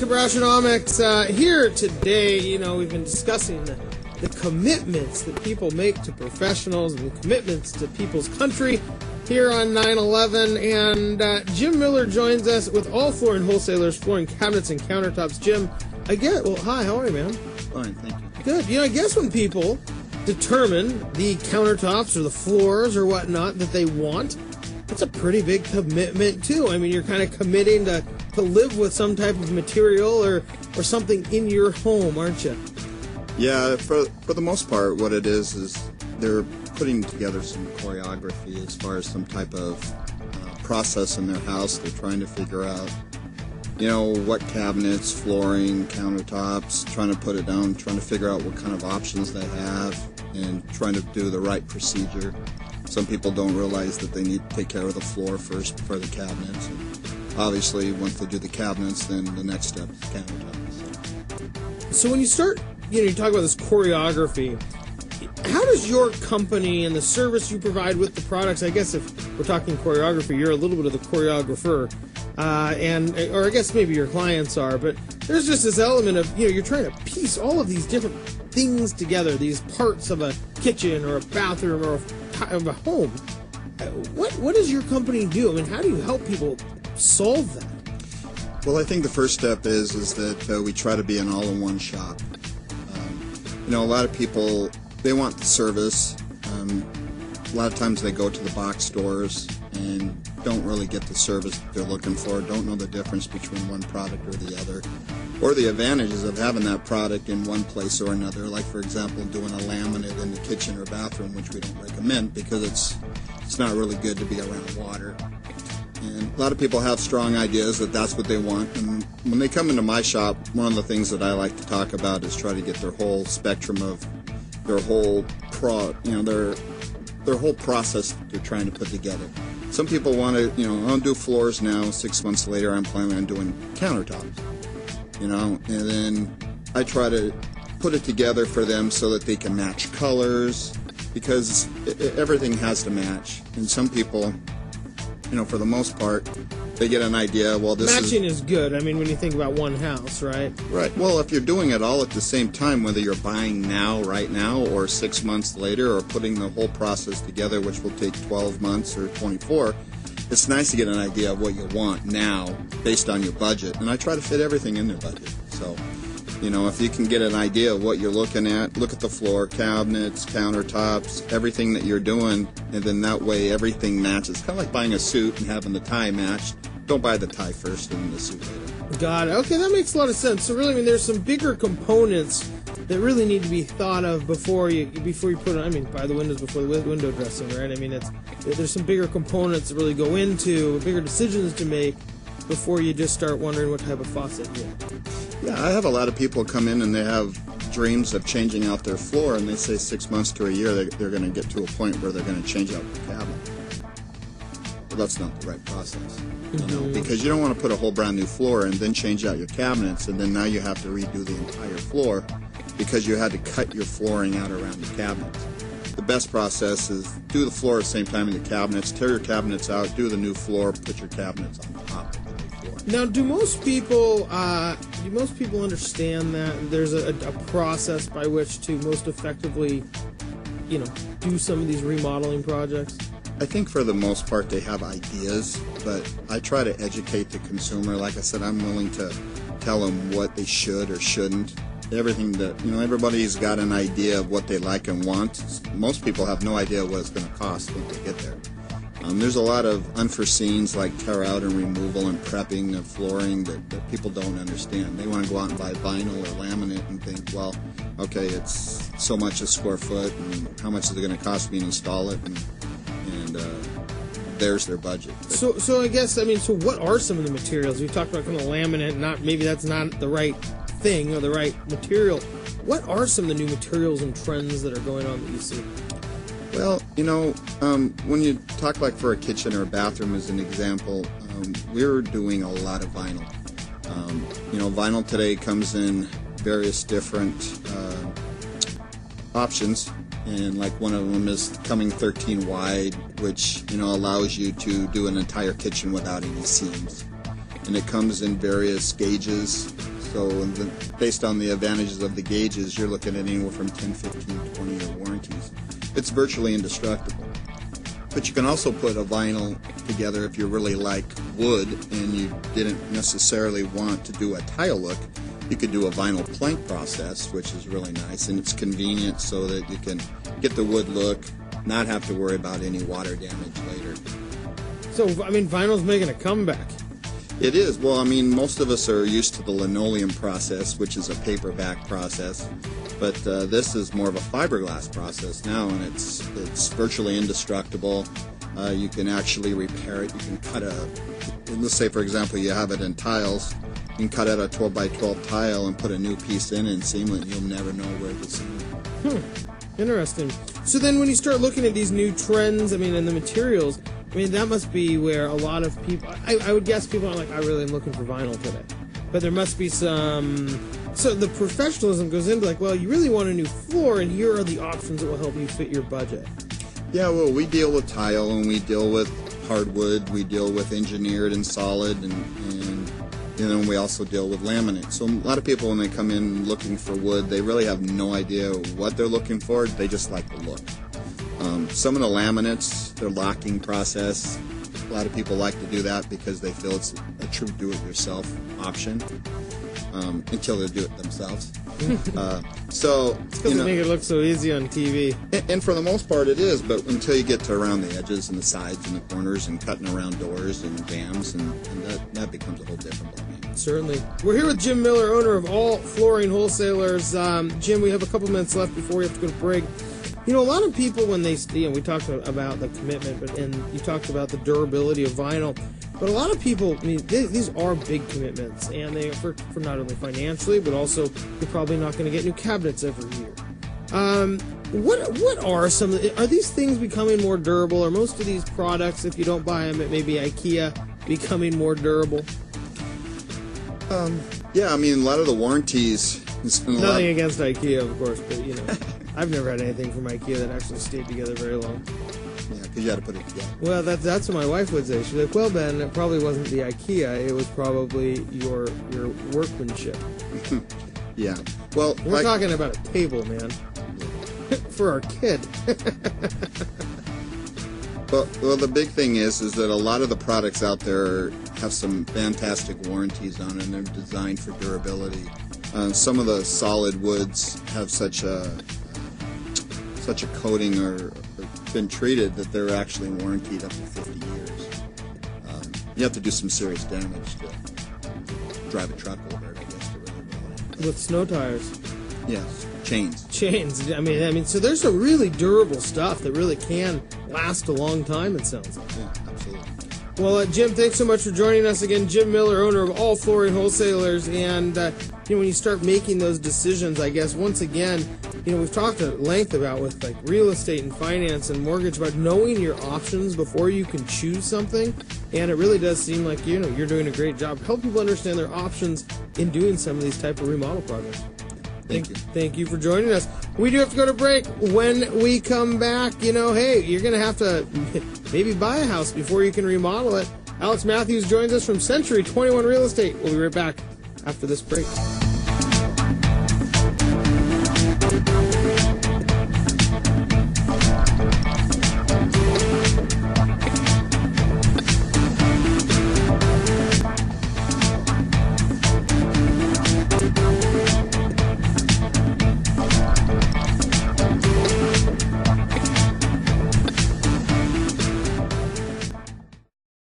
to Brassionomics. Here today, we've been discussing the commitments that people make to professionals and the commitments to people's country here on 9/11. And Jim Miller joins us with All Flooring Wholesalers, flooring cabinets and countertops. Jim, hi, how are you, man? Fine, thank you. Good. I guess when people determine the countertops or the floors or whatnot that they want, it's a pretty big commitment too. I mean, you're kind of committing to live with some type of material or something in your home, aren't you? Yeah, for the most part, what it is they're putting together some choreography as far as some type of process in their house. They're trying to figure out, what cabinets, flooring, countertops, trying to put it down, trying to figure out what kind of options they have, and trying to do the right procedure. Some people don't realize that they need to take care of the floor first before the cabinets. And obviously, once they do the cabinets, then the next step is the countertops. So when you start, you talk about this choreography, how does your company and the service you provide with the products, I guess if we're talking choreography, you're a little bit of the choreographer, or I guess maybe your clients are, but there's just this element of, you're trying to piece all of these different things together, these parts of a kitchen or a bathroom or of a home. What does your company do? I mean, how do you help people solve that? Well, I think the first step is that we try to be an all-in-one shop. A lot of people, they want the service. A lot of times they go to the box stores and don't really get the service they're looking for, don't know the difference between one product or the other, or the advantages of having that product in one place or another, like, for example, doing a laminate in the kitchen or bathroom, which we don't recommend because it's not really good to be around water. And a lot of people have strong ideas that that's what they want, and when they come into my shop, one of the things that I like to talk about is try to get their whole spectrum of their whole their whole process they're trying to put together. Some people want to, I'll do floors now. 6 months later, I'm planning on doing countertops, and then I try to put it together for them so that they can match colors, because everything has to match. And some people, for the most part, they get an idea, well, this matching is good. I mean, when you think about one house, right? Right. Well, if you're doing it all at the same time, whether you're buying right now, or 6 months later, or putting the whole process together, which will take 12 months or 24, it's nice to get an idea of what you want now based on your budget. And I try to fit everything in their budget. So, if you can get an idea of what you're looking at, look at the floor, cabinets, countertops, everything that you're doing, and then that way everything matches. Kind of like buying a suit and having the tie matched. Don't buy the tie first and the suit later. Got it. Okay, that makes a lot of sense. So really, there's some bigger components that really need to be thought of before you put on. Buy the windows before the window dressing, right? There's some bigger components that really go into bigger decisions to make before you just start wondering what type of faucet you get. Yeah, I have a lot of people come in and they have dreams of changing out their floor, and they say 6 months to a year they're going to get to a point where they're going to change out the cabinet. Well, that's not the right process, because you don't want to put a whole brand new floor and then change out your cabinets, and then now you have to redo the entire floor because you had to cut your flooring out around the cabinets. The best process is do the floor at the same time in the cabinets, tear your cabinets out, do the new floor, put your cabinets on top of the new floor. Now, do most people understand that there's a process by which to most effectively, do some of these remodeling projects? I think for the most part they have ideas, but I try to educate the consumer. Like I said, I'm willing to tell them what they should or shouldn't. Everything that, everybody's got an idea of what they like and want. Most people have no idea what it's going to cost when they get there. There's a lot of unforeseens like tear out and removal and prepping of flooring that people don't understand. They want to go out and buy vinyl or laminate and think, well, okay, it's so much a square foot, and how much is it going to cost me to install it, and there's their budget. So I guess, so what are some of the materials? We talked about kind of laminate, maybe that's not the right thing or the right material. What are some of the new materials and trends that are going on that you see? Well, when you talk like for a kitchen or a bathroom as an example, we're doing a lot of vinyl. Vinyl today comes in various different options, and like one of them is coming 13 wide, which allows you to do an entire kitchen without any seams. And it comes in various gauges, So based on the advantages of the gauges, you're looking at anywhere from 10, 15, 20-year warranties. It's virtually indestructible. But you can also put a vinyl together if you really like wood and you didn't necessarily want to do a tile look. You could do a vinyl plank process, which is really nice, and it's convenient so that you can get the wood look, not have to worry about any water damage later. So, I mean, vinyl's making a comeback. It is. Well, I mean, most of us are used to the linoleum process, which is a paperback process, but this is more of a fiberglass process now, and it's virtually indestructible. You can actually repair it. You can cut let's say, for example, you have it in tiles. You can cut out a 12 by 12 tile and put a new piece in and seam it, and you'll never know where to seam it. Interesting. So then when you start looking at these new trends, I mean, and the materials, I mean, that must be where a lot of people, I would guess people are like, I really am looking for vinyl today. But there must be some, so the professionalism goes into like, well, you really want a new floor, and here are the options that will help you fit your budget. Yeah, well, we deal with tile, and we deal with hardwood, we deal with engineered and solid, and we also deal with laminate. So a lot of people, when they come in looking for wood, they really have no idea what they're looking for. They just like the look. Some of the laminates, their locking process, a lot of people like to do that because they feel it's a true do-it-yourself option until they do it themselves. So it's because they make it look so easy on TV. And for the most part it is, but until you get to around the edges and the sides and the corners and cutting around doors and jambs, and that becomes a whole different ballgame. Certainly. We're here with Jim Miller, owner of All Flooring Wholesalers. Jim, we have a couple minutes left before we have to go to break. You know, a lot of people, when they, we talked about the commitment, and you talked about the durability of vinyl, but a lot of people, I mean, these are big commitments, and they are for not only financially, but also you're probably not going to get new cabinets every year. What are some of are these things becoming more durable? Are most of these products, if you don't buy them at maybe IKEA, becoming more durable? Yeah, I mean, a lot of the warranties. Nothing against IKEA, of course, but you know, I've never had anything from IKEA that actually stayed together very long. Yeah, because you had to put it together. Well, that's what my wife would say. She's like, well, Ben, it probably wasn't the IKEA. It was probably your workmanship. Yeah. Well, we're talking about a table, man. For our kid. Well, the big thing is that a lot of the products out there have some fantastic warranties on it, and they're designed for durability. Some of the solid woods have such a coating or been treated that they're actually warranted up to 50 years. You have to do some serious damage to drive a truck over it, I guess, to really know. With snow tires. Yes, chains. I mean, so there's some really durable stuff that really can last a long time, it sounds like. Yeah, absolutely. Well, Jim, thanks so much for joining us again. Jim Miller, owner of All Flooring Wholesalers. And, when you start making those decisions, I guess, once again, we've talked at length about with like real estate and finance and mortgage, about knowing your options before you can choose something. And it really does seem like, you're doing a great job. Help people understand their options in doing some of these type of remodel projects. Thank you. Thank you for joining us. We do have to go to break. When we come back, hey, you're going to have to maybe buy a house before you can remodel it. Alex Matthews joins us from Century 21 Real Estate. We'll be right back after this break.